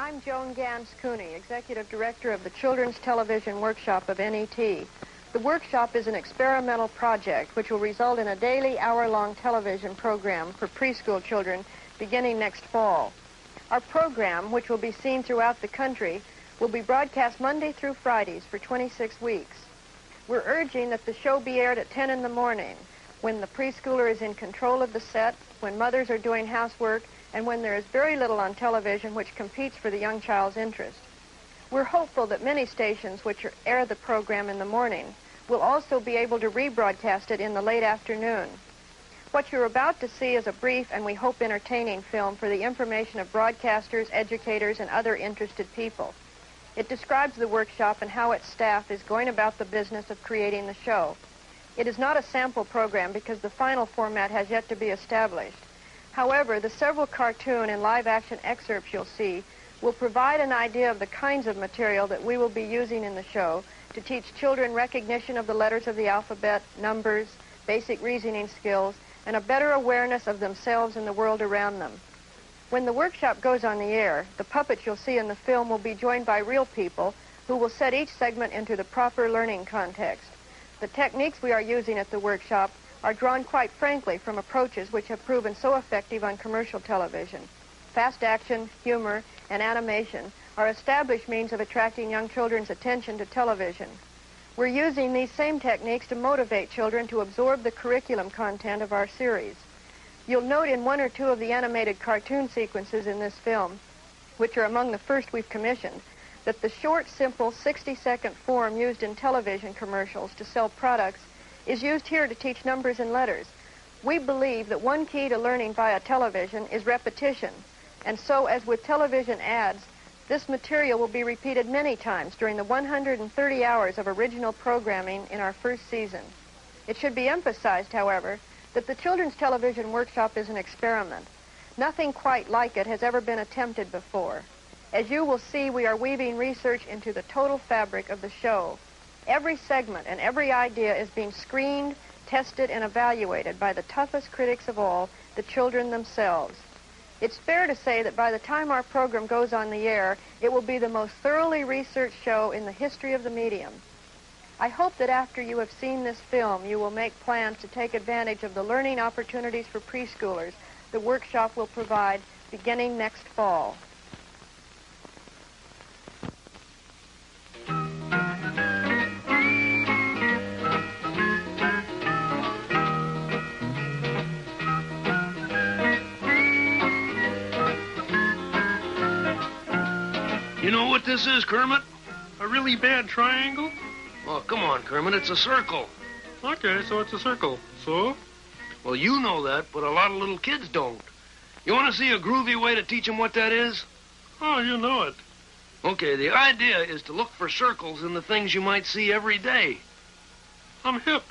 I'm Joan Ganz Cooney, Executive Director of the Children's Television Workshop of NET. The workshop is an experimental project which will result in a daily hour-long television program for preschool children beginning next fall. Our program, which will be seen throughout the country, will be broadcast Monday through Fridays for 26 weeks. We're urging that the show be aired at 10 in the morning, when the preschooler is in control of the set, when mothers are doing housework, and when there is very little on television which competes for the young child's interest. We're hopeful that many stations which air the program in the morning will also be able to rebroadcast it in the late afternoon. What you're about to see is a brief and we hope entertaining film for the information of broadcasters, educators, and other interested people. It describes the workshop and how its staff is going about the business of creating the show. It is not a sample program because the final format has yet to be established. However, the several cartoon and live-action excerpts you'll see will provide an idea of the kinds of material that we will be using in the show to teach children recognition of the letters of the alphabet, numbers, basic reasoning skills, and a better awareness of themselves and the world around them. When the workshop goes on the air, the puppets you'll see in the film will be joined by real people who will set each segment into the proper learning context. The techniques we are using at the workshop are drawn quite frankly from approaches which have proven so effective on commercial television. Fast action, humor, and animation are established means of attracting young children's attention to television. We're using these same techniques to motivate children to absorb the curriculum content of our series. You'll note in one or two of the animated cartoon sequences in this film, which are among the first we've commissioned, that the short, simple 60-second form used in television commercials to sell products is used here to teach numbers and letters. We believe that one key to learning via television is repetition, and so as with television ads, this material will be repeated many times during the 130 hours of original programming in our first season. It should be emphasized, however, that the Children's Television Workshop is an experiment. Nothing quite like it has ever been attempted before. As you will see, we are weaving research into the total fabric of the show. Every segment and every idea is being screened, tested, and evaluated by the toughest critics of all, the children themselves. It's fair to say that by the time our program goes on the air, it will be the most thoroughly researched show in the history of the medium. I hope that after you have seen this film, you will make plans to take advantage of the learning opportunities for preschoolers the workshop will provide beginning next fall. You know what this is, Kermit? A really bad triangle? Oh, come on, Kermit. It's a circle. Okay, so it's a circle. So? Well, you know that, but a lot of little kids don't. You want to see a groovy way to teach them what that is? Oh, you know it. Okay, the idea is to look for circles in the things you might see every day. I'm hip.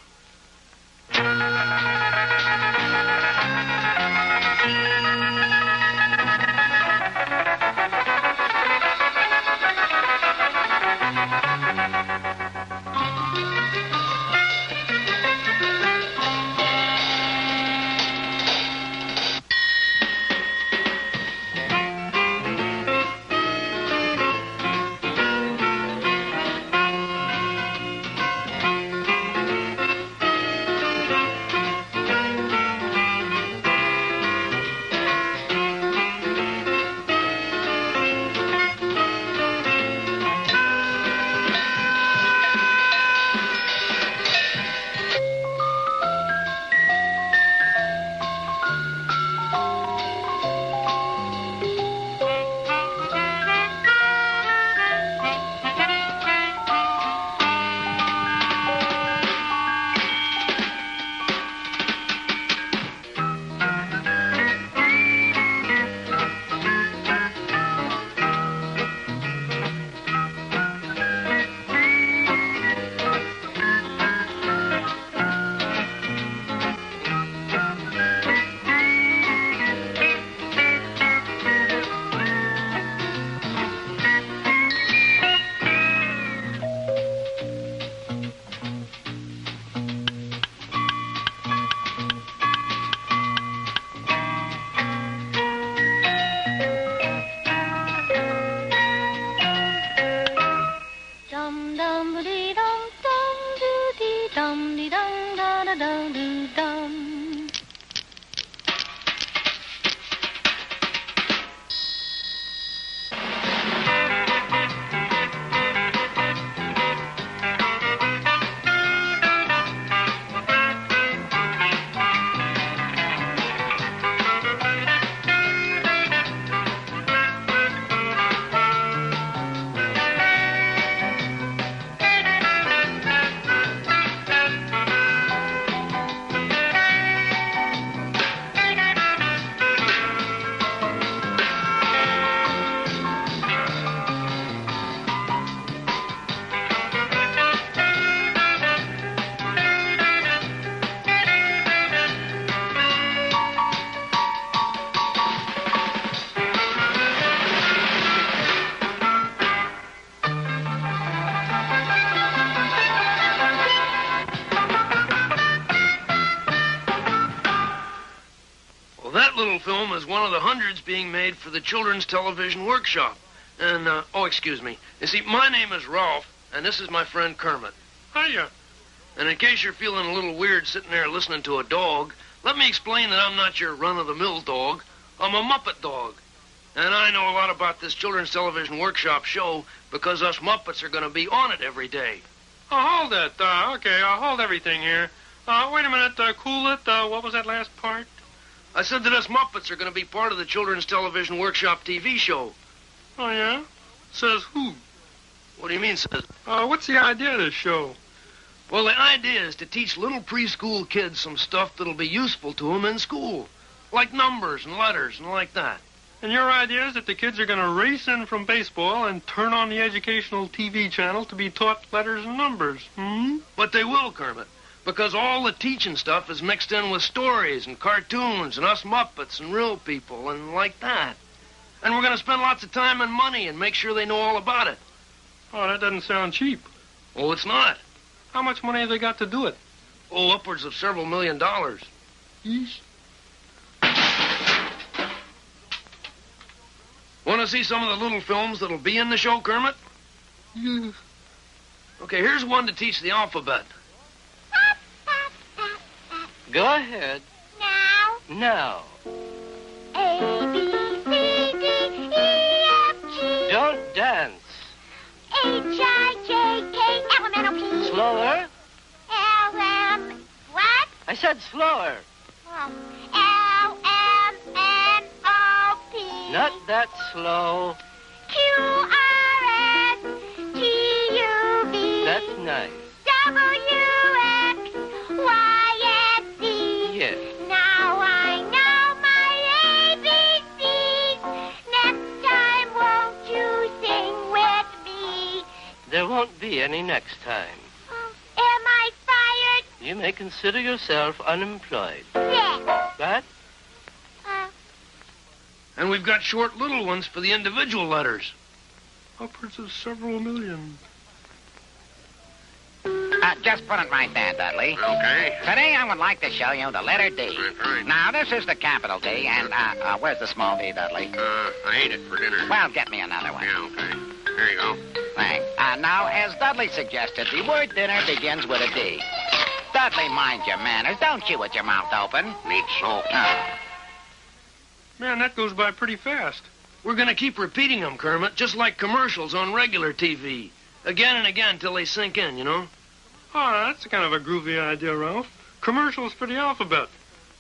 that little film is one of the hundreds being made for the Children's Television Workshop. And, oh, excuse me. You see, my name is Ralph, and this is my friend Kermit. Hiya. And in case you're feeling a little weird sitting there listening to a dog, let me explain that I'm not your run-of-the-mill dog. I'm a Muppet dog. And I know a lot about this Children's Television Workshop show because us Muppets are going to be on it every day. Oh, hold it. Okay, I'll hold everything here. Wait a minute. Cool it. What was that last part? I said that us Muppets are going to be part of the Children's Television Workshop TV show. Oh, yeah? Says who? What do you mean, says? What's the idea of this show? Well, the idea is to teach little preschool kids some stuff that'll be useful to them in school. Like numbers and letters and like that. And your idea is that the kids are going to race in from baseball and turn on the educational TV channel to be taught letters and numbers, hmm? But they will, Kermit. Because all the teaching stuff is mixed in with stories and cartoons and us Muppets and real people and like that. And we're going to spend lots of time and money and make sure they know all about it. Oh, that doesn't sound cheap. Oh, it's not. How much money have they got to do it? Oh, upwards of several $1 million. Yeesh. Want to see some of the little films that'll be in the show, Kermit? Yeah. Okay, here's one to teach the alphabet. Go ahead. Now. Now. A, B, C, D, E, F, G. Don't dance. H, I, J, K, L, M, N, O, P. Slower. L, M, what? I said slower. Oh, L, M, N, O, P. Not that slow. Q, R, S, T, U, V. That's nice. W, X, Y, and Z. Yes. Now I know my ABCs. Next time, won't you sing with me? There won't be any next time. Am I fired? You may consider yourself unemployed. Yes. What? And we've got short little ones for the individual letters. Upwards of several million. Just put it right there, Dudley. Okay. Today I would like to show you the letter D. Right. Now, this is the capital D, and, where's the small d, Dudley? I ate it for dinner. Well, get me another one. Yeah, okay. There you go. Thanks. Now, as Dudley suggested, the word dinner begins with a D. Dudley, mind your manners. Don't chew with your mouth open. Need soap. Oh. Man, that goes by pretty fast. We're going to keep repeating them, Kermit, just like commercials on regular TV. Again and again till they sink in, you know? Oh, that's kind of a groovy idea, Ralph. Commercials for the alphabet.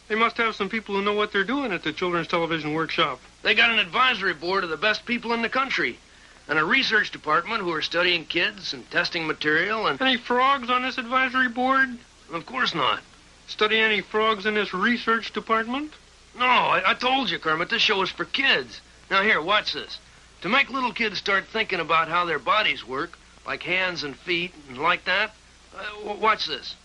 They must have some people who know what they're doing at the Children's Television Workshop. They got an advisory board of the best people in the country. And a research department who are studying kids and testing material and... Any frogs on this advisory board? Of course not. Study any frogs in this research department? No, I told you, Kermit, this show is for kids. Now, here, watch this. To make little kids start thinking about how their bodies work, like hands and feet and like that, watch this.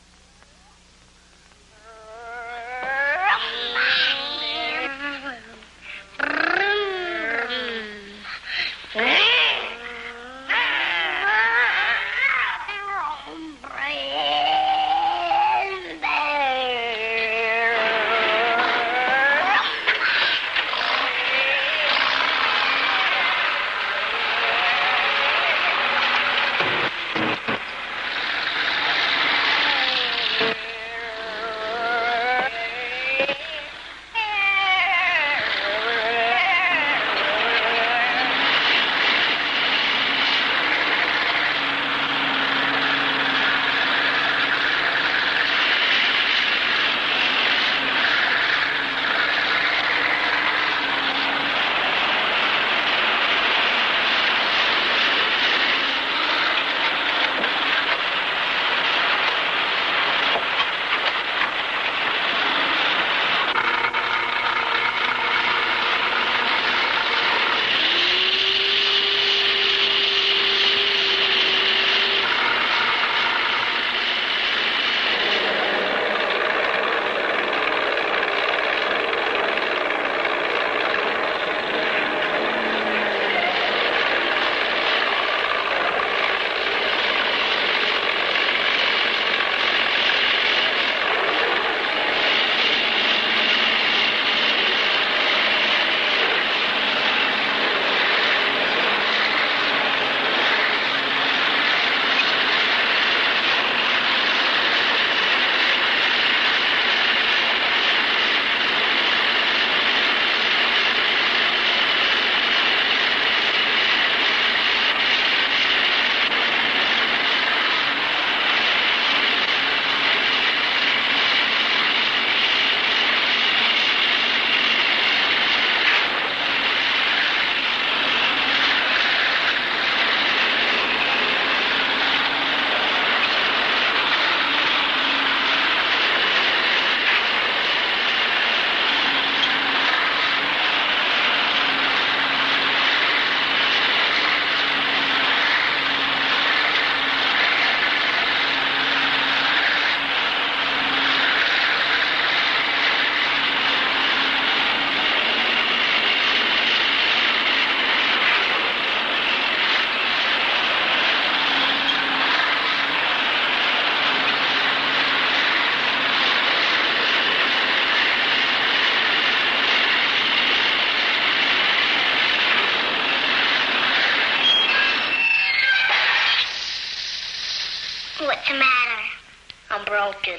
broken.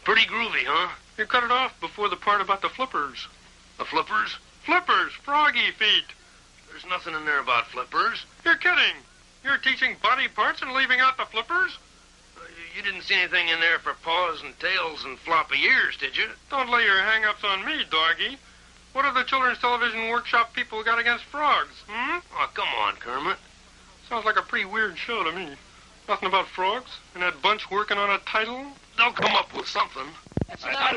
Pretty groovy, huh? You cut it off before the part about the flippers. The flippers? Flippers, froggy feet. There's nothing in there about flippers. You're kidding. You're teaching body parts and leaving out the flippers? You didn't see anything in there for paws and tails and floppy ears, did you? Don't lay your hang-ups on me, doggy. What have the Children's Television Workshop people got against frogs, hmm? Oh, come on, Kermit. Sounds like a pretty weird show to me. Nothing about frogs? And that bunch working on a title? They'll come up with something. That's not